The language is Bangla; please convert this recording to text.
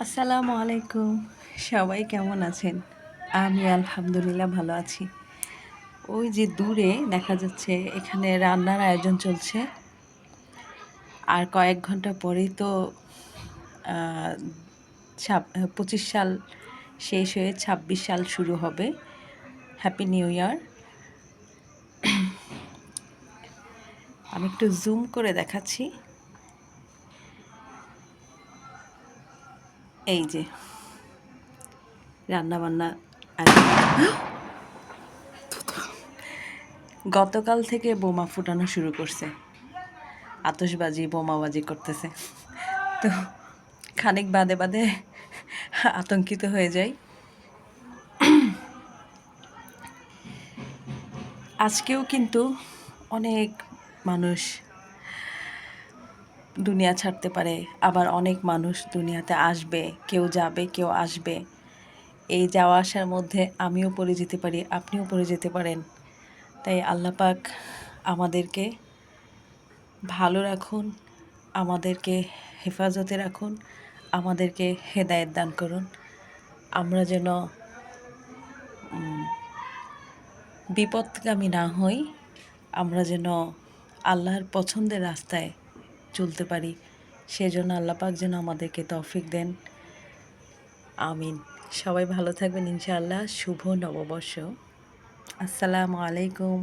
আসসালামু আলাইকুম। সবাই কেমন আছেন? আমি আলহামদুলিল্লাহ ভালো আছি। ওই যে দূরে দেখা যাচ্ছে এখানে রান্নার আয়োজন চলছে। আর কয়েক ঘন্টা পরেই তো আ ২৫ সাল শেষ হয়ে ২৬ সাল শুরু হবে। Happy new year. আমি একটু জুম করে দেখাচ্ছি। এই যে রান্নাবান্না গতকাল থেকে বোমা ফুটানো শুরু করছে। আতশবাজি, বোমাবাজি করতেছে। তো খানিক বাদে বাদে আতঙ্কিত হয়ে যাই। আজকেও কিন্তু অনেক মানুষ দুনিয়া ছাড়তে পারে, আবার অনেক মানুষ দুনিয়াতে আসবে, কেউ যাবে কেউ আসবে। এই যাওয়া আসার মধ্যে আমিও পড়ে যেতে পারি, আপনিও পড়ে যেতে পারেন। তাই আল্লাহ পাক আমাদেরকে ভালো রাখুন, আমাদেরকে হেফাজতে রাখুন, আমাদেরকে হেদায়েত দান করুন। আমরা যেন বিপথগামী না হই, আমরা যেন আল্লাহর পছন্দের রাস্তায় চলতে পারি। সেজন্য আল্লাহ পাক যেন আমাদেরকে তৌফিক দেন। আমিন। সবাই ভালো থাকবেন ইনশাআল্লাহ। শুভ নববর্ষ। আসসালামু আলাইকুম।